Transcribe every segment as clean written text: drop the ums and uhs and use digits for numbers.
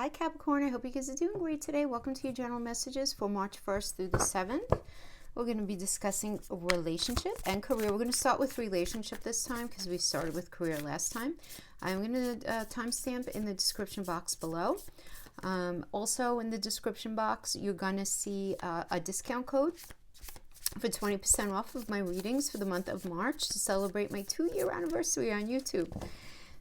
Hi Capricorn, I hope you guys are doing great today. Welcome to your general messages for March 1st through the 7th. We're going to be discussing relationship and career. We're going to start with relationship this time because we started with career last time. I'm going to timestamp in the description box below. Also in the description box, you're going to see a discount code for 20% off of my readings for the month of March to celebrate my 2-year anniversary on YouTube.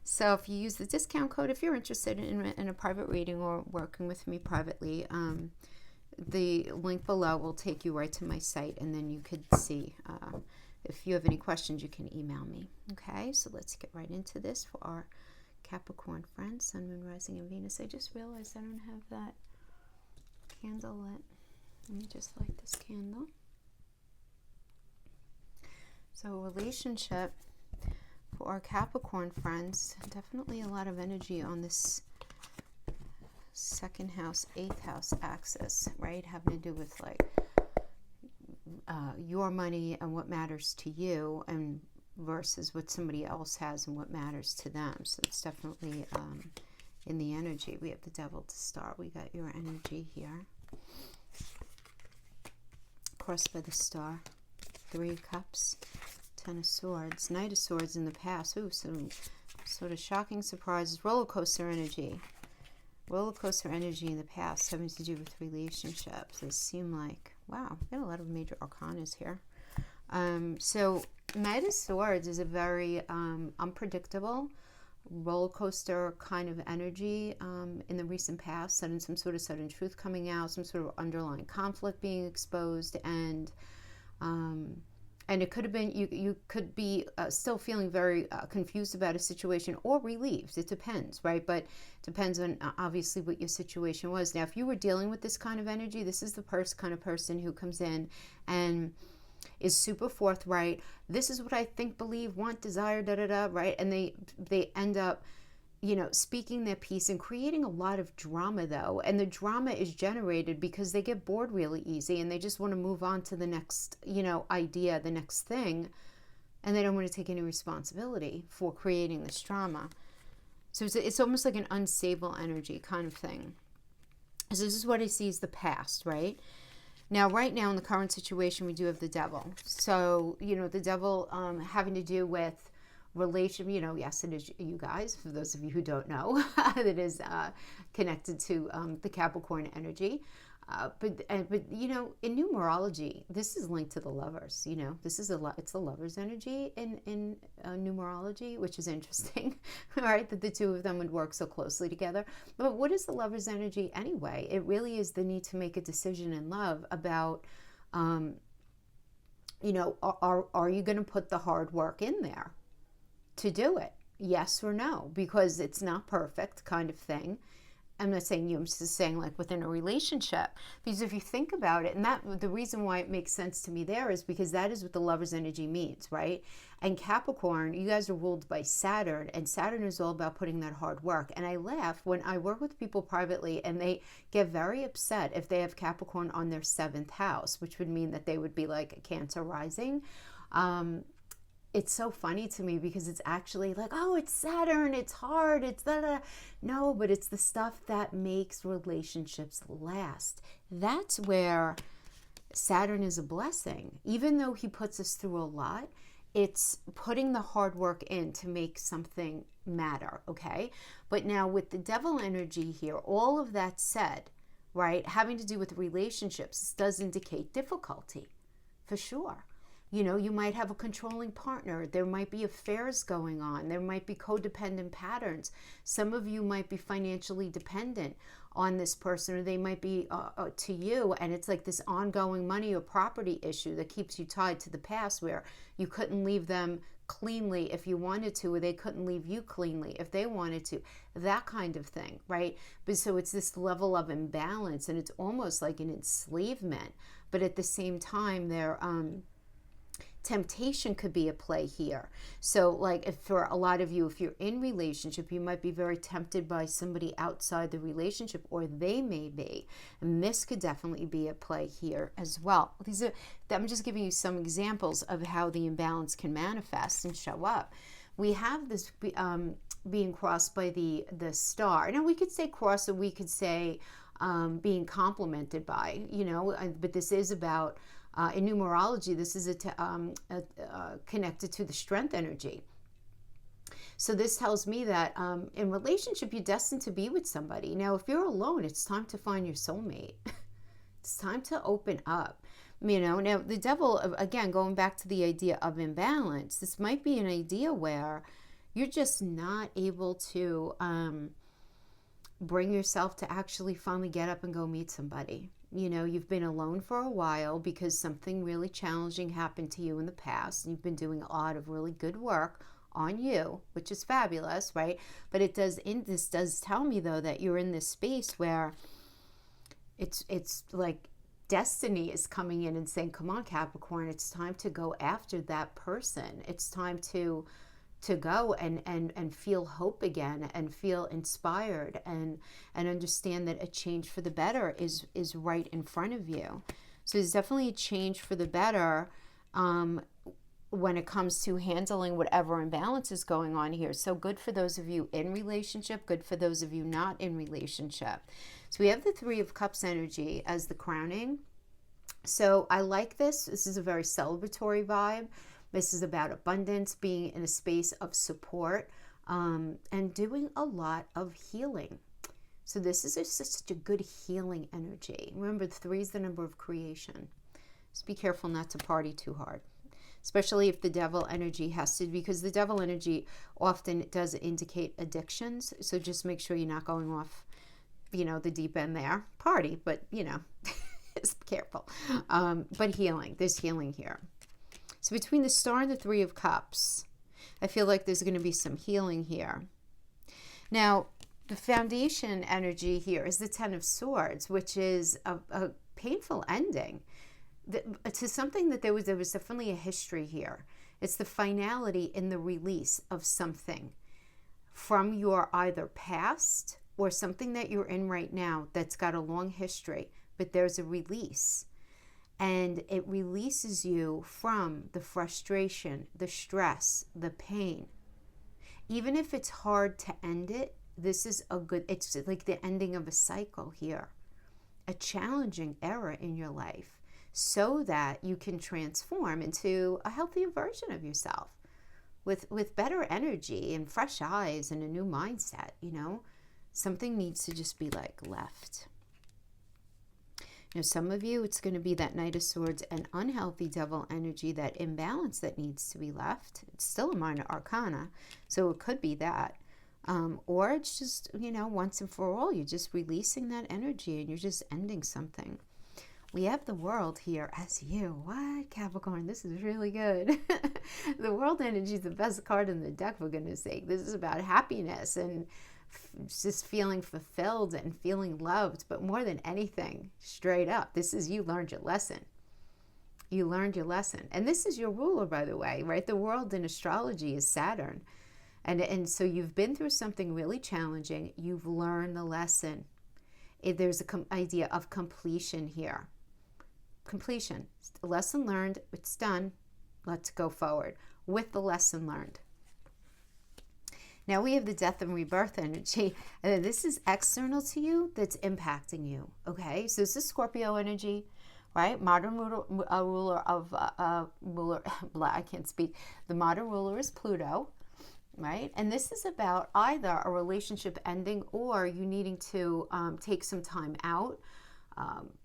So if you use the discount code, if you're interested in a private reading or working with me privately, the link below will take you right to my site, and then you could see. If you have any questions, you can email me. Okay, so let's get right into this for our Capricorn friends, Sun, Moon, Rising, and Venus. I just realized I don't have that candle lit. Let me just light this candle. So relationship for our Capricorn friends, definitely a lot of energy on this second house, 8th house axis, right? Having to do with like your money and what matters to you, and versus what somebody else has and what matters to them. So it's definitely in the energy. We have the Devil to start. We got your energy here. Crossed by the Star. 3 of Cups. 10 of Swords. Knight of Swords in the past. Ooh, some sort of shocking surprises. Roller coaster energy. Roller coaster energy in the past having to do with relationships. They seem like, wow, we got a lot of major arcanas here. So Knight of Swords is a very unpredictable roller coaster kind of energy in the recent past. Some sort of sudden truth coming out, some sort of underlying conflict being exposed, and it could have been, you could be still feeling very confused about a situation or relieved. It depends, right? But it depends on obviously what your situation was. Now, if you were dealing with this kind of energy, this is the kind of person who comes in and is super forthright. This is what I think, believe, want, desire, right? And they end up, speaking their piece and creating a lot of drama, though. And the drama is generated because they get bored really easy and they just want to move on to the next, idea, the next thing. And they don't want to take any responsibility for creating this drama. So it's almost like an unstable energy kind of thing. So this is what I see as the past, right? Now, right now in the current situation, we do have the Devil. So, the Devil having to do with relation, yes, it is you guys, for those of you who don't know, that is connected to the Capricorn energy. But in numerology, this is linked to the Lovers. This is it's the Lovers energy in numerology, which is interesting, right? That the two of them would work so closely together. But what is the Lovers energy anyway? It really is the need to make a decision in love about, are you going to put the hard work in there to do it? Yes or no? Because it's not perfect kind of thing. I'm not saying you, I'm just saying like within a relationship. Because if you think about it, and the reason why it makes sense to me there is because that is what the Lover's energy means, right? And Capricorn, you guys are ruled by Saturn, and Saturn is all about putting that hard work. And I laugh when I work with people privately and they get very upset if they have Capricorn on their 7th house, which would mean that they would be like a Cancer rising. It's so funny to me because it's actually like, oh, it's Saturn, it's hard, it's da. No, but it's the stuff that makes relationships last. That's where Saturn is a blessing. Even though he puts us through a lot, it's putting the hard work in to make something matter, okay? But now with the Devil energy here, all of that said, right, having to do with relationships does indicate difficulty, for sure. You might have a controlling partner. There might be affairs going on. There might be codependent patterns. Some of you might be financially dependent on this person, or they might be to you, and it's like this ongoing money or property issue that keeps you tied to the past, where you couldn't leave them cleanly if you wanted to, or they couldn't leave you cleanly if they wanted to. That kind of thing, right? But so it's this level of imbalance, and it's almost like an enslavement. But at the same time, temptation could be a play here. So like if for a lot of you, if you're in relationship, you might be very tempted by somebody outside the relationship, or they may be. And this could definitely be a play here as well. I'm just giving you some examples of how the imbalance can manifest and show up. we have this being crossed by the star. Now we could say cross, or we could say being complemented by, but this is about, in numerology, this is connected to the strength energy. So this tells me that in relationship, you're destined to be with somebody. Now, if you're alone, it's time to find your soulmate. It's time to open up. Now the devil, again, going back to the idea of imbalance, this might be an idea where you're just not able to bring yourself to actually finally get up and go meet somebody. You've been alone for a while because something really challenging happened to you in the past. You've been doing a lot of really good work on you, which is fabulous, right? But this does tell me, though, that you're in this space where it's like destiny is coming in and saying, come on, Capricorn, it's time to go after that person. It's time to go and feel hope again, and feel inspired, and understand that a change for the better is right in front of you. So there's definitely a change for the better when it comes to handling whatever imbalance is going on here. So good for those of you in relationship, good for those of you not in relationship. So we have the Three of Cups energy as the crowning. So I like this. This is a very celebratory vibe. This is about abundance, being in a space of support, and doing a lot of healing. So this is such a good healing energy. Remember, 3 is the number of creation. Just be careful not to party too hard, especially if the devil energy has to, because the devil energy often does indicate addictions. So just make sure you're not going off, the deep end there. Party, but, just be careful. But healing, there's healing here. So between the Star and the Three of Cups, I feel like there's going to be some healing here. Now, the foundation energy here is the Ten of Swords, which is a painful ending to something that there was definitely a history here. It's the finality in the release of something from your either past or something that you're in right now that's got a long history, but there's a release. And it releases you from the frustration, the stress, the pain. Even if it's hard to end it, this is it's like the ending of a cycle here. A challenging era in your life, so that you can transform into a healthier version of yourself with better energy and fresh eyes and a new mindset. Something needs to just be left. Some of you, it's going to be that Knight of Swords and unhealthy devil energy, that imbalance that needs to be left. It's still a minor arcana, so it could be that. Or it's just, once and for all, you're just releasing that energy and you're just ending something. We have the World here as you. What, Capricorn? This is really good. The World energy is the best card in the deck, for goodness sake. This is about happiness and just feeling fulfilled and feeling loved. But more than anything, straight up, this is you learned your lesson. You learned your lesson. And this is your ruler, by the way, right? The World in astrology is Saturn. And so you've been through something really challenging. You've learned the lesson. There's an idea of completion here. Completion. The lesson learned. It's done. Let's go forward with the lesson learned. Now we have the Death and Rebirth energy. And this is external to you that's impacting you. Okay? So this is Scorpio energy, right? Modern ruler of, I can't speak. The modern ruler is Pluto. Right? And this is about either a relationship ending or you needing to take some time out.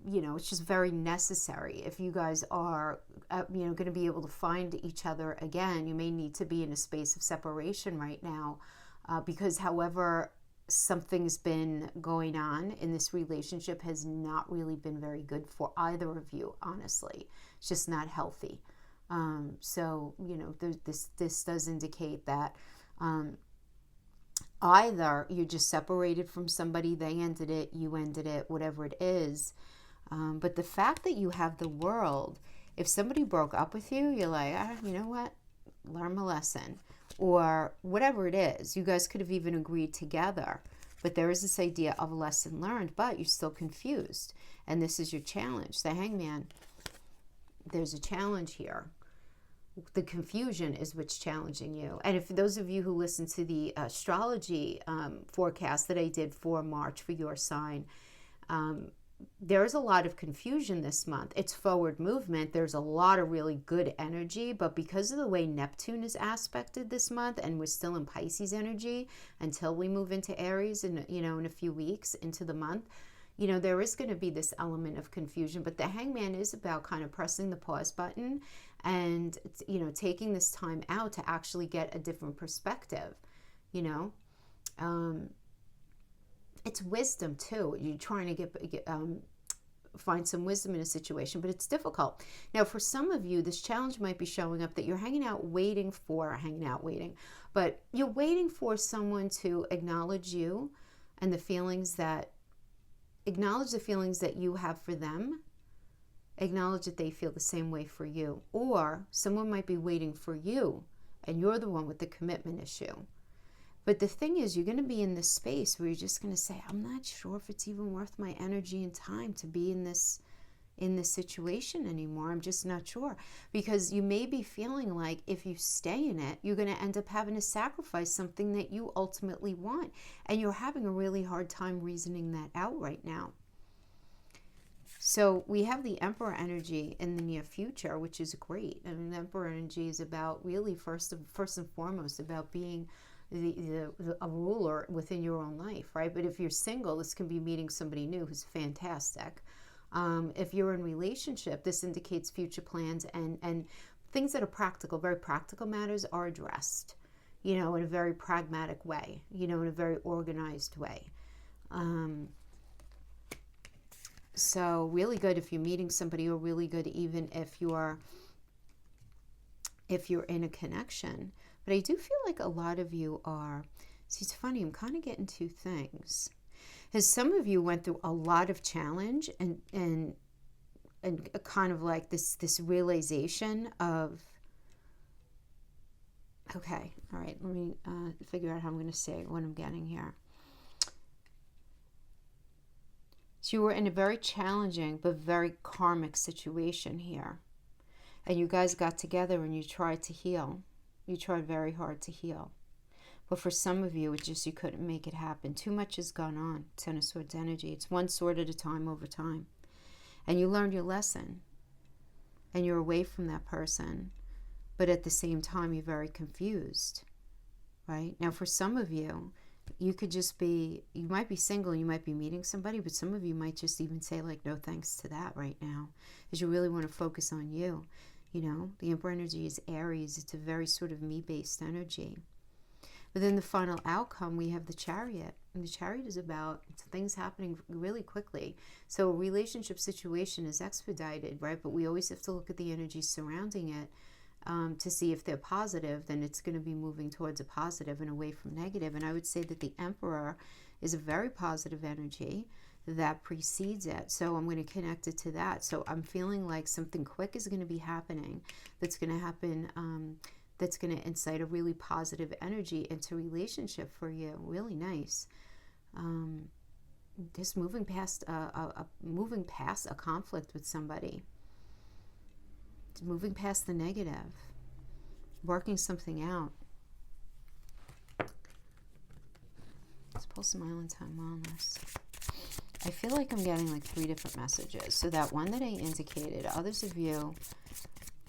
It's just very necessary. If you guys are, going to be able to find each other again, you may need to be in a space of separation right now because however something's been going on in this relationship has not really been very good for either of you, honestly. It's just not healthy. So, this does indicate that either you're just separated from somebody, they ended it, you ended it, whatever it is. But the fact that you have the World, if somebody broke up with you, you're like, you know what, learn my lesson. Or whatever it is, you guys could have even agreed together. But there is this idea of a lesson learned, but you're still confused. And this is your challenge. The Hangman, there's a challenge here. The confusion is what's challenging you. And if those of you who listen to the astrology forecast that I did for March for your sign, there's a lot of confusion this month. It's forward movement. There's a lot of really good energy, but because of the way Neptune is aspected this month, and we're still in Pisces energy until we move into Aries in a few weeks into the month, there is going to be this element of confusion. But the Hangman is about kind of pressing the pause button and taking this time out to actually get a different perspective. It's wisdom too. You're trying to find some wisdom in a situation, but it's difficult. Now, for some of you, this challenge might be showing up that you're but you're waiting for someone to acknowledge you and acknowledge the feelings that you have for them, acknowledge that they feel the same way for you, or someone might be waiting for you and you're the one with the commitment issue. But the thing is, you're going to be in this space where you're just going to say, I'm not sure if it's even worth my energy and time to be in this situation anymore. I'm just not sure. Because you may be feeling like if you stay in it, you're going to end up having to sacrifice something that you ultimately want. And you're having a really hard time reasoning that out right now. So we have the Emperor energy in the near future, which is great. I mean, the Emperor energy is about really first and foremost about being a ruler within your own life, right? But if you're single, this can be meeting somebody new who's fantastic. If you're in relationship, this indicates future plans and things that are practical, very practical matters are addressed, in a very pragmatic way, in a very organized way. So really good if you're meeting somebody, or really good even if you're in a connection. But I do feel like a lot of you are, see, it's funny, I'm kind of getting two things. Because some of you went through a lot of challenge and kind of like this realization of, okay, all right, let me figure out how I'm going to say what I'm getting here. So you were in a very challenging but very karmic situation here. And you guys got together and you tried to heal. You tried very hard to heal. But for some of you, it's just you couldn't make it happen. Too much has gone on. Ten of Swords energy. It's one sword at a time over time. And you learned your lesson. And you're away from that person. But at the same time, you're very confused. Right? Now, for some of you, you might be single, you might be meeting somebody, but some of you might just even say, like, no thanks to that right now. Because you really want to focus on you. The Emperor energy is Aries. It's a very sort of me-based energy. But then the final outcome, we have the Chariot. And the Chariot is about things happening really quickly. So a relationship situation is expedited, right? But we always have to look at the energy surrounding it to see if they're positive. Then it's going to be moving towards a positive and away from negative. And I would say that the Emperor is a very positive energy that precedes it. So I'm going to connect it to that. So I'm feeling like something quick is going to be happening. That's going to happen. That's going to incite a really positive energy into relationship for you. Really nice. Just moving past a conflict with somebody. Moving past the negative. Working something out. Let's pull some Island Time Wellness. I feel like I'm getting like 3 different messages. So that one that I indicated, others of you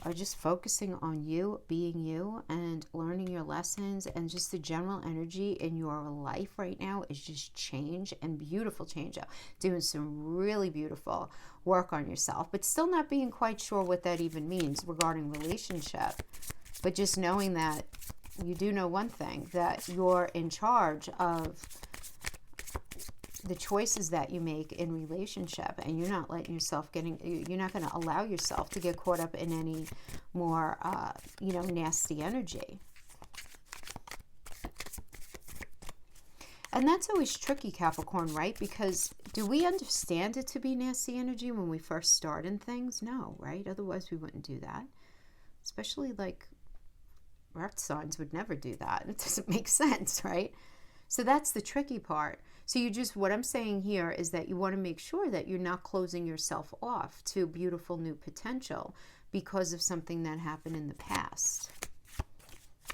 are just focusing on you, being you, and learning your lessons, and just the general energy in your life right now is just change, and beautiful change. Doing some really beautiful work on yourself, but still not being quite sure what that even means regarding relationship. But just knowing that you do know one thing, that you're in charge of the choices that you make in relationship, and you're not letting yourself you're not going to allow yourself to get caught up in any more, nasty energy. And that's always tricky, Capricorn, right? Because do we understand it to be nasty energy when we first start in things? No, right? Otherwise we wouldn't do that. Especially like earth signs would never do that. It doesn't make sense, right? So that's the tricky part. So what I'm saying here is that you want to make sure that you're not closing yourself off to beautiful new potential, because of something that happened in the past.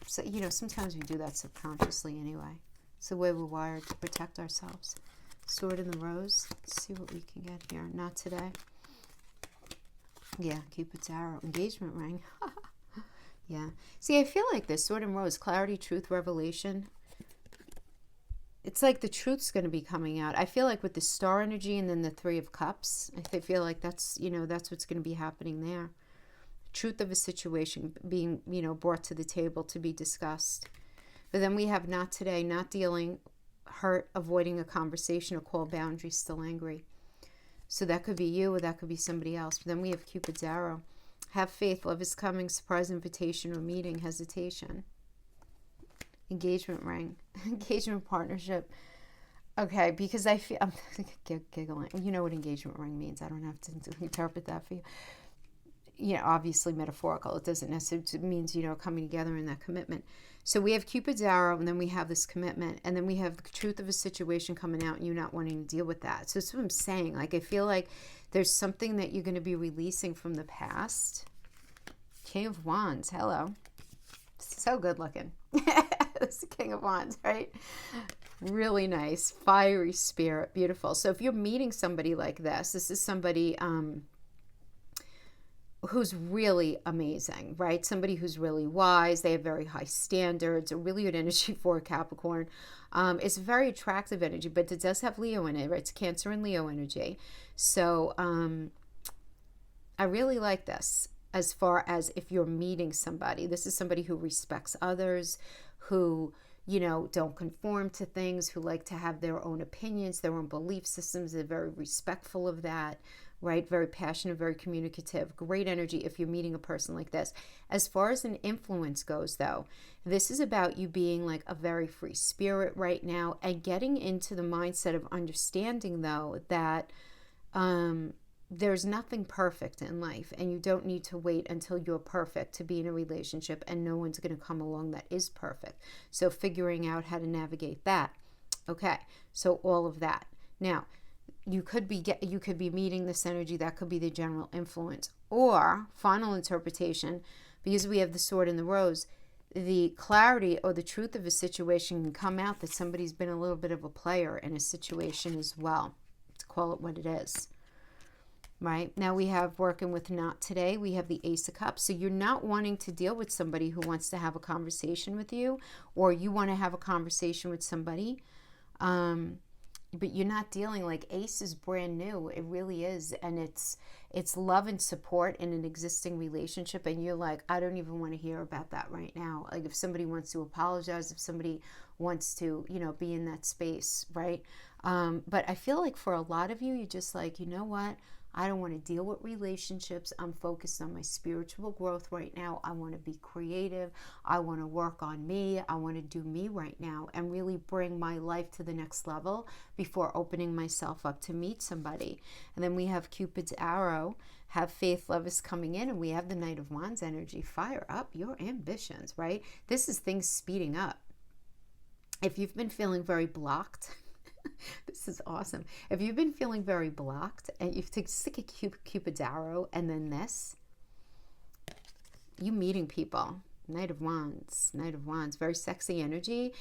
So, you know, sometimes we do that subconsciously anyway. It's the way we're wired to protect ourselves. Sword in the Rose. Let's see what we can get here. Not today. Yeah, Cupid's arrow. Engagement ring. Yeah. See, I feel like this Sword and Rose, clarity, truth, revelation. It's like the truth's going to be coming out. I feel like with the Star energy and then the Three of Cups, I feel like that's, you know, that's what's going to be happening there. Truth of a situation being, you know, brought to the table to be discussed. But then we have not today, not dealing, hurt, avoiding a conversation, or call, boundaries, still angry. So that could be you, or that could be somebody else. But then we have Cupid's arrow. Have faith, love is coming, surprise invitation or meeting, hesitation. Engagement ring, engagement partnership. Okay, because I feel, I'm giggling. You know what engagement ring means. I don't have to interpret that for you. You know, obviously metaphorical. It doesn't necessarily means, you know, coming together in that commitment. So we have Cupid's arrow, and then we have this commitment, and then we have the truth of a situation coming out and you not wanting to deal with that. So that's what I'm saying. Like, I feel like there's something that you're going to be releasing from the past. King of Wands. Hello. So good looking. It's the King of Wands, right? Really nice. Fiery spirit. Beautiful. So if you're meeting somebody like this is somebody who's really amazing, right? Somebody who's really wise. They have very high standards. A really good energy for a Capricorn. It's a very attractive energy, but it does have Leo in it, right? It's Cancer and Leo energy. So I really like this. As far as if you're meeting somebody, this is somebody who respects others, who, you know, don't conform to things, who like to have their own opinions, their own belief systems. They're very respectful of that, right? Very passionate, very communicative. Great energy if you're meeting a person like this. As far as an influence goes, though, this is about you being like a very free spirit right now and getting into the mindset of understanding, though, that there's nothing perfect in life, and you don't need to wait until you're perfect to be in a relationship, and no one's going to come along that is perfect. So figuring out how to navigate that. Okay, so all of that. Now, you could be meeting this energy. That could be the general influence, or final interpretation, because we have the Sword and the Rose. The clarity or the truth of a situation can come out that somebody's been a little bit of a player in a situation as well. To call it what it is. Right? Now we have working with not today. We have the Ace of Cups. So you're not wanting to deal with somebody who wants to have a conversation with you, or you want to have a conversation with somebody. But you're not dealing, like, Ace is brand new. It really is. And it's love and support in an existing relationship. And you're like, I don't even want to hear about that right now. Like, if somebody wants to apologize, if somebody wants to, you know, be in that space, right? But I feel like for a lot of you, you're just like, you know what? I don't want to deal with relationships. I'm focused on my spiritual growth right now. I want to be creative. I want to work on me. I want to do me right now and really bring my life to the next level before opening myself up to meet somebody. And then we have Cupid's arrow. Have faith, love is coming in. And we have the Knight of Wands energy. Fire up your ambitions, right? This is things speeding up. If you've been feeling very blocked, this is awesome. If you've been feeling very blocked and you stick a Cupid's arrow and then this, you meeting people. Knight of Wands, very sexy energy,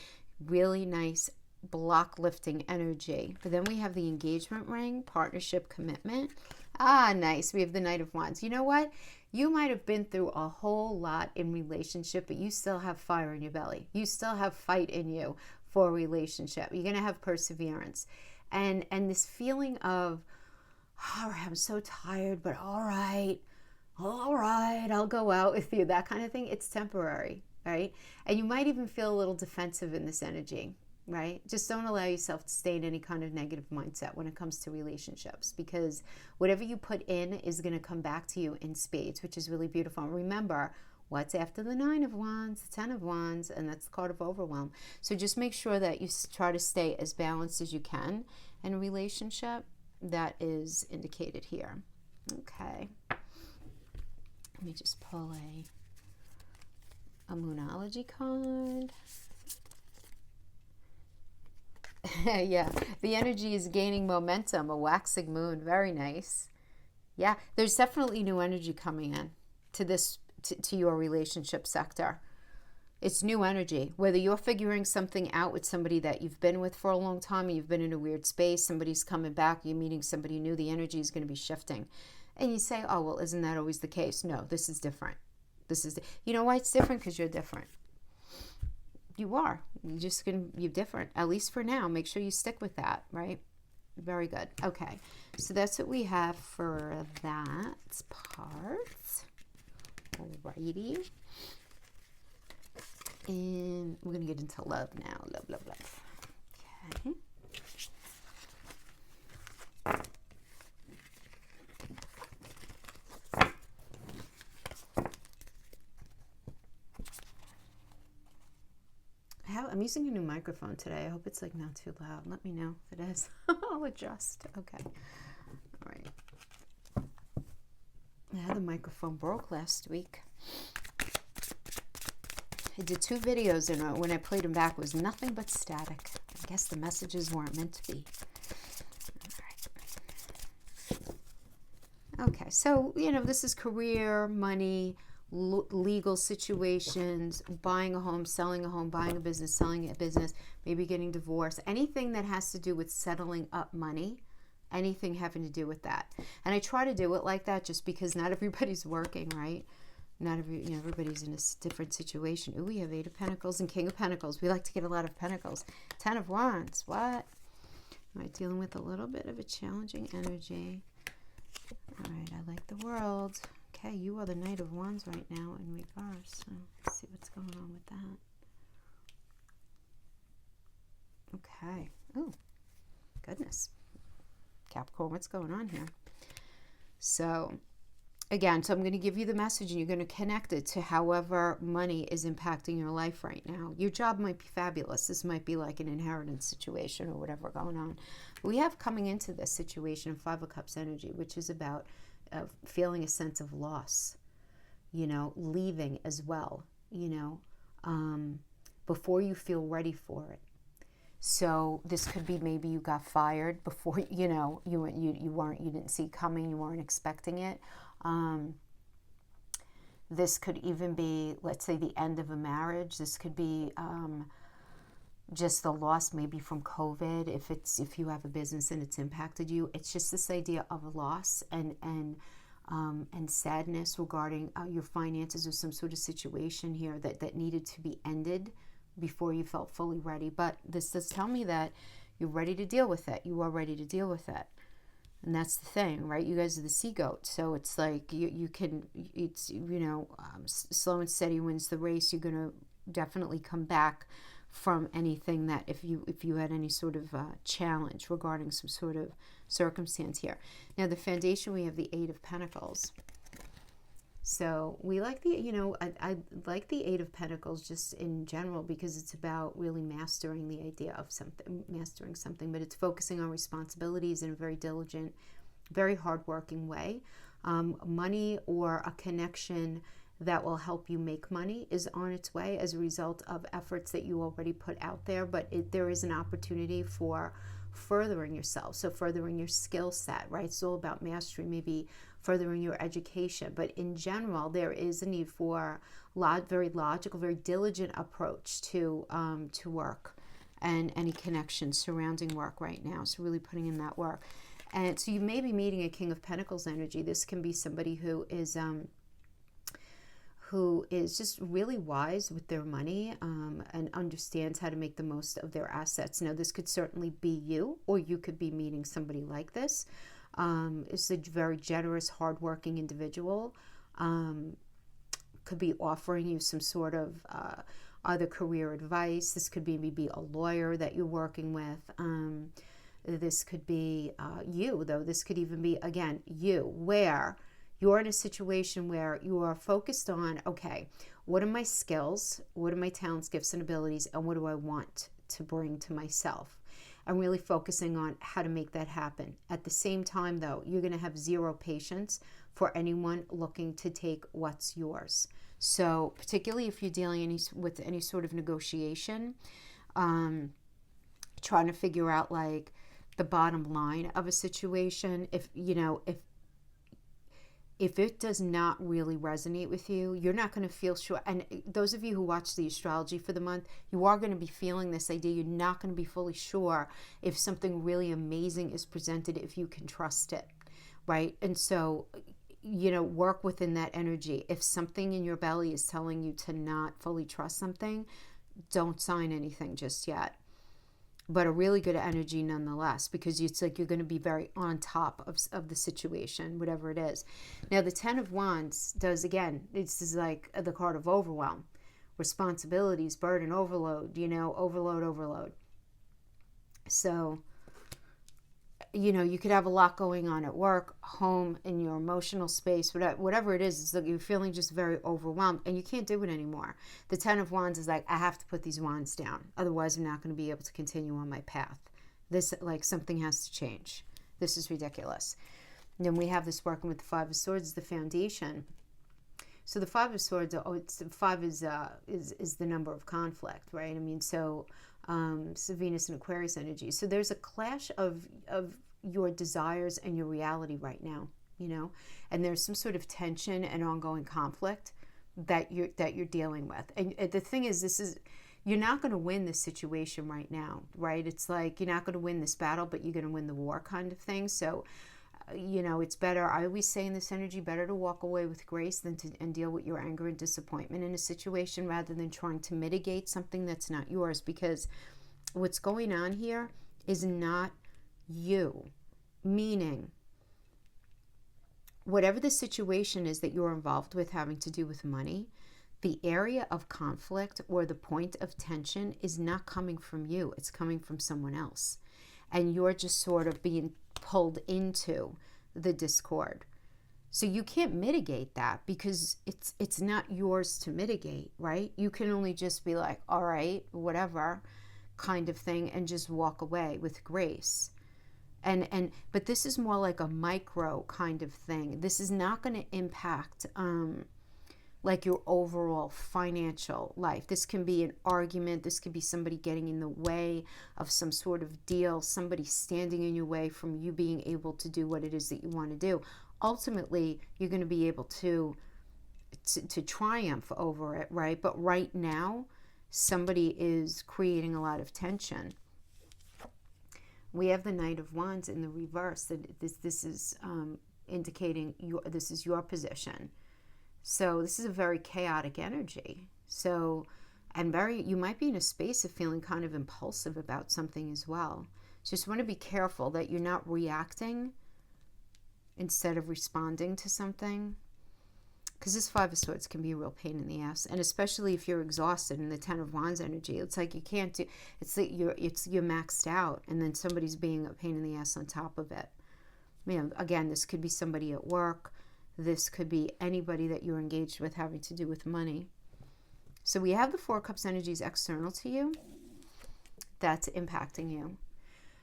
really nice block lifting energy. But then we have the engagement ring, partnership, commitment. Ah, nice. We have the Knight of Wands. You know what? You might have been through a whole lot in relationship, but you still have fire in your belly. You still have fight in you for a relationship. You're going to have perseverance. And this feeling of, all right, I'm so tired, but all right, I'll go out with you, that kind of thing. It's temporary, right? And you might even feel a little defensive in this energy, right? Just don't allow yourself to stay in any kind of negative mindset when it comes to relationships, because whatever you put in is going to come back to you in spades, which is really beautiful. And remember, what's after the Nine of Wands? The Ten of Wands, and that's the card of overwhelm. So just make sure that you try to stay as balanced as you can in a relationship. That is indicated here. Okay. Let me just pull a Moonology card. Yeah, the energy is gaining momentum. A waxing moon. Very nice. Yeah, there's definitely new energy coming in. to to your relationship sector. It's new energy. Whether you're figuring something out with somebody that you've been with for a long time, and you've been in a weird space, somebody's coming back, you're meeting somebody new, the energy is going to be shifting. And you say, oh, well, isn't that always the case? No, this is different. You know why it's different? Because you're different. You are. You're different, at least for now. Make sure you stick with that, right? Very good. Okay, so that's what we have for that part. Alrighty. And we're going to get into love now. Love. Okay. I'm using a new microphone today. I hope it's like not too loud. Let me know if it is. I'll adjust. Okay. All right. Yeah, the microphone broke last week. I did 2 videos and when I played them back, it was nothing but static. I guess the messages weren't meant to be. All right. Okay, so, this is career, money, legal situations, buying a home, selling a home, buying a business, selling a business, maybe getting divorced, anything that has to do with settling up money, anything having to do with that. And I try to do it like that just because not everybody's working, right? Not everybody's in a different situation. Ooh, we have 8 of Pentacles and King of Pentacles. We like to get a lot of Pentacles. 10 of Wands. What? Am I dealing with a little bit of a challenging energy? All right, I like the World. Okay, you are the Knight of Wands right now in reverse. So let's see what's going on with that. Okay. Oh, goodness. Capricorn, what's going on here? So, again, I'm going to give you the message and you're going to connect it to however money is impacting your life right now. Your job might be fabulous. This might be like an inheritance situation or whatever going on. We have coming into this situation 5 of Cups energy, which is about feeling a sense of loss, leaving as well, before you feel ready for it. So this could be maybe you got fired before, you didn't see coming, you weren't expecting it. This could even be, let's say, the end of a marriage. This could be just the loss maybe from COVID. If you have a business and it's impacted you, it's just this idea of a loss and sadness regarding your finances or some sort of situation here that needed to be ended before you felt fully ready. But this does tell me that you're ready to deal with it. You are ready to deal with it. And that's the thing, right? You guys are the sea goat. So it's like slow and steady wins the race. You're going to definitely come back from anything that if you had any sort of challenge regarding some sort of circumstance here. Now the foundation, we have the 8 of Pentacles. So we like I like the 8 of Pentacles just in general because it's about really mastering the idea of mastering something, but it's focusing on responsibilities in a very diligent, very hardworking way. Money or a connection that will help you make money is on its way as a result of efforts that you already put out there, but there is an opportunity for furthering yourself, so furthering your skill set, right? It's all about mastery, maybe furthering your education, but in general, there is a need for very logical, very diligent approach to work and any connections surrounding work right now, so really putting in that work. And so you may be meeting a King of Pentacles energy. This can be somebody who is just really wise with their money and understands how to make the most of their assets. Now, this could certainly be you, or you could be meeting somebody like this. It's a very generous, hardworking individual. Could be offering you some sort of either career advice. This could be maybe a lawyer that you're working with. This could be you, though. This could even be, again, you, where you're in a situation where you are focused on, okay, what are my skills? What are my talents, gifts, and abilities? And what do I want to bring to myself? I'm really focusing on how to make that happen. At the same time, though, you're going to have zero patience for anyone looking to take what's yours. So particularly if you're dealing with any sort of negotiation, trying to figure out like the bottom line of a situation, if if it does not really resonate with you, you're not going to feel sure. And those of you who watch the astrology for the month, you are going to be feeling this idea. You're not going to be fully sure if something really amazing is presented, if you can trust it, right? And so, work within that energy. If something in your belly is telling you to not fully trust something, don't sign anything just yet. But a really good energy nonetheless, because it's like you're going to be very on top of the situation, whatever it is. Now, the Ten of Wands does, again, this is like the card of overwhelm, responsibilities, burden, overload, overload. So, you could have a lot going on at work, home, in your emotional space, whatever it is. It's like you're feeling just very overwhelmed and you can't do it anymore. The Ten of Wands is like, I have to put these wands down. Otherwise, I'm not going to be able to continue on my path. This, like, something has to change. This is ridiculous. And then we have this working with the Five of Swords, the foundation. So the Five of Swords, five is the number of conflict, right? I mean, so Venus and Aquarius energy. So there's a clash of your desires and your reality right now, and there's some sort of tension and ongoing conflict that you're dealing with. And the thing is, you're not going to win this situation right now, right? It's like you're not going to win this battle, but you're going to win the war, kind of thing. So it's better, I always say in this energy, better to walk away with grace and deal with your anger and disappointment in a situation, rather than trying to mitigate something that's not yours. Because what's going on here is not you. Meaning, whatever the situation is that you're involved with having to do with money, the area of conflict or the point of tension is not coming from you. It's coming from someone else. And you're just sort of being pulled into the discord. So you can't mitigate that because it's not yours to mitigate, right? You can only just be like, all right, whatever kind of thing, and just walk away with grace. But this is more like a micro kind of thing. This is not going to impact like your overall financial life. This can be an argument. This could be somebody getting in the way of some sort of deal, somebody standing in your way from you being able to do what it is that you want to do. Ultimately, you're going to be able to triumph over it, right? But right now, somebody is creating a lot of tension. We have the Knight of Wands in the reverse. That this is indicating this is your position. So this is a very chaotic energy. So, and you might be in a space of feeling kind of impulsive about something as well. So just want to be careful that you're not reacting instead of responding to something. Because this Five of Swords can be a real pain in the ass, and especially if you're exhausted in the Ten of Wands energy. It's like you can't do. It's like you're maxed out, and then somebody's being a pain in the ass on top of it. Again, this could be somebody at work. This could be anybody that you're engaged with having to do with money. So we have the Four of Cups energies external to you. That's impacting you.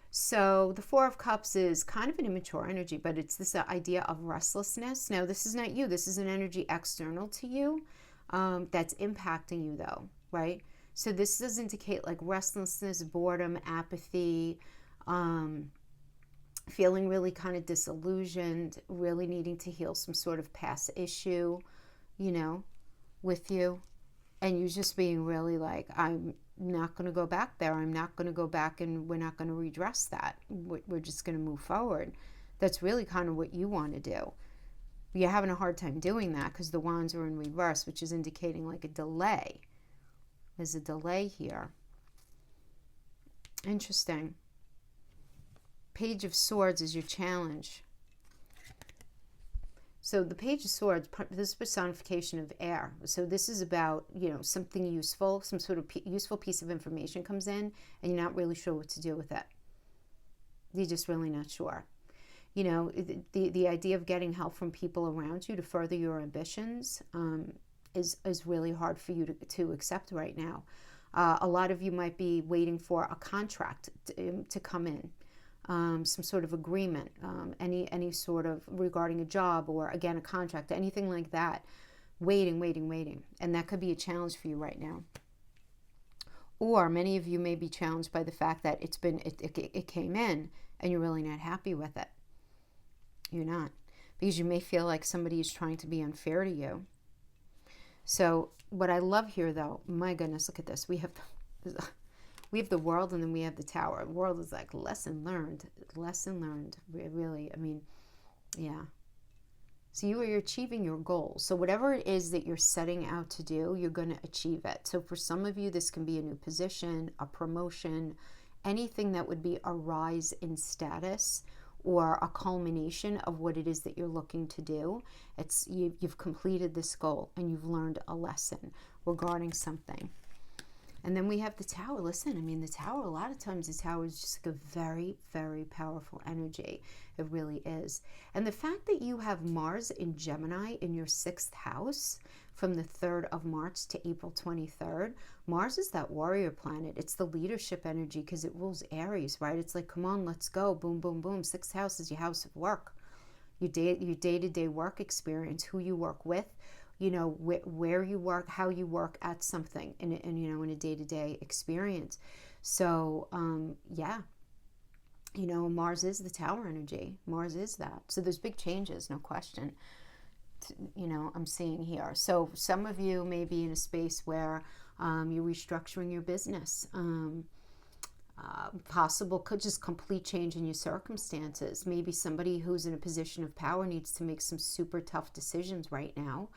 So the Four of Cups is kind of an immature energy, but it's this idea of restlessness. Now, this is not you. This is an energy external to you that's impacting you, though, right? So this does indicate like restlessness, boredom, apathy, feeling really kind of disillusioned, really needing to heal some sort of past issue, with you. And you just being really like, I'm not going to go back there. I'm not going to go back, and we're not going to redress that. We're just going to move forward. That's really kind of what you want to do. You're having a hard time doing that because the wands are in reverse, which is indicating like a delay. There's a delay here. Interesting. Page of Swords is your challenge. So the Page of Swords, this is personification of air. So this is about, something useful, some sort of useful piece of information comes in, and you're not really sure what to do with it. You're just really not sure. The idea of getting help from people around you to further your ambitions is really hard for you to accept right now. A lot of you might be waiting for a contract to come in. Some sort of agreement, any sort of regarding a job or, again, a contract, anything like that. Waiting. And that could be a challenge for you right now. Or many of you may be challenged by the fact that it came in and you're really not happy with it. You're not. because you may feel like somebody is trying to be unfair to you. So what I love here, though, my goodness, look at this. We have the world, and then we have the tower. The world is like lesson learned, really. I mean, yeah. So you are achieving your goals. So whatever it is that you're setting out to do, you're going to achieve it. So for some of you, this can be a new position, a promotion, anything that would be a rise in status or a culmination of what it is that you're looking to do. It's you've completed this goal and you've learned a lesson regarding something. And then we have the tower. Listen, I mean, the tower, a lot of times the tower is just like a very, very powerful energy. It really is. And the fact that you have Mars in Gemini in your 6th house from the 3rd of March to April 23rd, Mars is that warrior planet. It's the leadership energy because it rules Aries, right? It's like, come on, let's go. Boom, boom, boom. 6th house is your house of work. Your day-to-day work experience, who you work with, you know, where you work, how you work at something, and you know, in a day-to-day experience. So, yeah, you know, Mars is the tower energy. Mars is that. So there's big changes, no question, you know, I'm seeing here. So some of you may be in a space where you're restructuring your business, possible just complete change in your circumstances. Maybe somebody who's in a position of power needs to make some super tough decisions right now.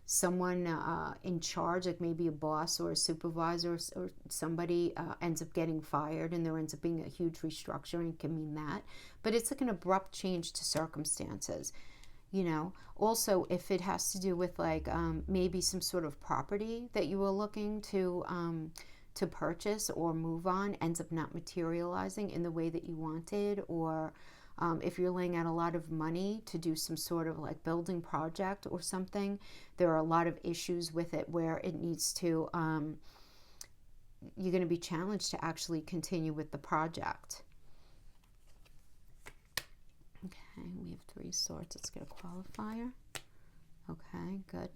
Someone in charge, like maybe a boss or a supervisor or somebody ends up getting fired, and there ends up being a huge restructuring. It can mean that, but it's like an abrupt change to circumstances, you know. Also, if it has to do with like maybe some sort of property that you were looking to purchase or move on, ends up not materializing in the way that you wanted, or if you're laying out a lot of money to do some sort of like building project or something, there are a lot of issues with it where it needs to, you're going to be challenged to actually continue with the project. Okay, we have 3 swords. Let's get a qualifier. Okay, good.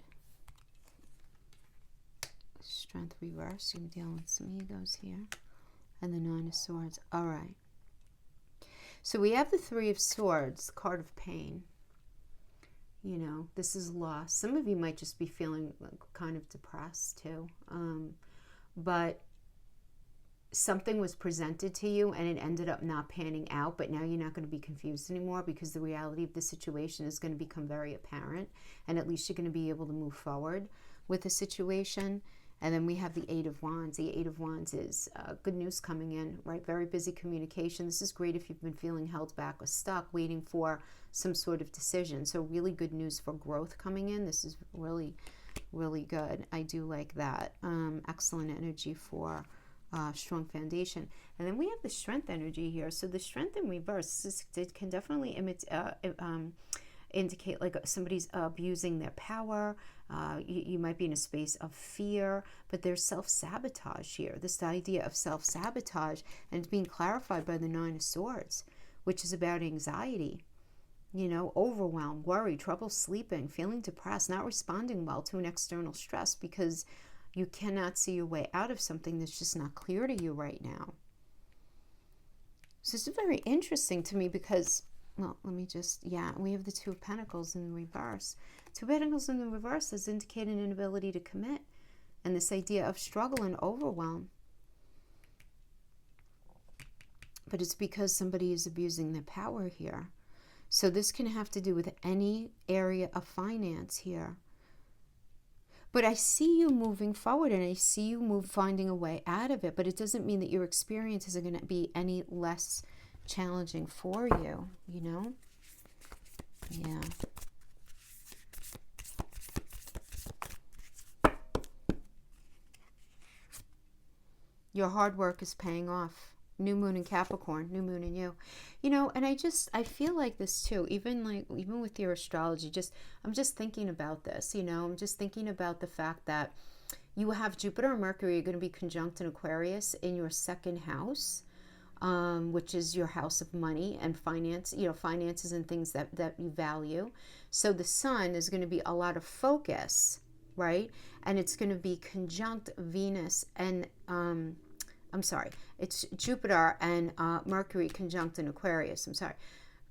Strength reverse. You're dealing with some egos here. And the 9 of swords. All right. So we have the 3 of swords, card of pain. You know, this is loss. Some of you might just be feeling kind of depressed too. But something was presented to you and it ended up not panning out, but now you're not going to be confused anymore because the reality of the situation is going to become very apparent, and at least you're going to be able to move forward with the situation. And then we have the 8 of Wands. The 8 of Wands is good news coming in, right? Very busy communication. This is great if you've been feeling held back or stuck, waiting for some sort of decision. So really good news for growth coming in. This is really, really good. I do like that. Excellent energy for strong foundation. And then we have the strength energy here. So the strength in reverse, it can definitely indicate like somebody's abusing their power. You might be in a space of fear, but there's self-sabotage here. This idea of self-sabotage, and it's being clarified by the 9 of swords, which is about anxiety, you know, overwhelm, worry, trouble sleeping, feeling depressed, not responding well to an external stress because you cannot see your way out of something that's just not clear to you right now. So this is very interesting to me because, well, let me just, yeah, we have the 2 of Pentacles in the reverse. 2 Pentacles in the reverse is indicating an inability to commit, and this idea of struggle and overwhelm. But it's because somebody is abusing their power here. So this can have to do with any area of finance here. But I see you moving forward, and I see you finding a way out of it, but it doesn't mean that your experiences are going to be any less challenging for you, you know? Yeah. Your hard work is paying off. New moon in Capricorn, new moon in you. You know, and I feel like this too, even with your astrology, I'm just thinking about this, you know, I'm just thinking about the fact that you have Jupiter and Mercury are going to be conjunct in Aquarius in your 2nd house, which is your house of money and finance, you know, finances and things that you value. So the sun is going to be a lot of focus, right? And it's going to be conjunct Venus and, it's Jupiter and Mercury conjunct in Aquarius.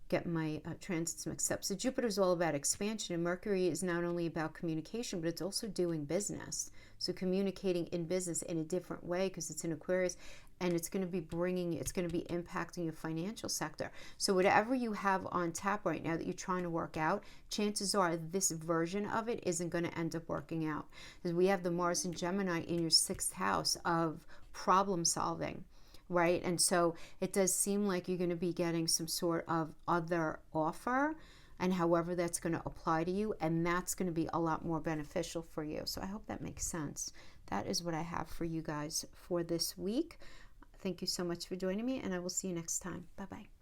get my transits mixed up. So Jupiter is all about expansion, and Mercury is not only about communication, but it's also doing business. So communicating in business in a different way, because it's in Aquarius, and it's going to be impacting your financial sector. So whatever you have on tap right now that you're trying to work out, chances are this version of it isn't going to end up working out. Because we have the Mars and Gemini in your 6th house of problem solving. Right? And so it does seem like you're going to be getting some sort of other offer, and however that's going to apply to you, and that's going to be a lot more beneficial for you. So I hope that makes sense. That is what I have for you guys for this week. Thank you so much for joining me, and I will see you next time. Bye-bye.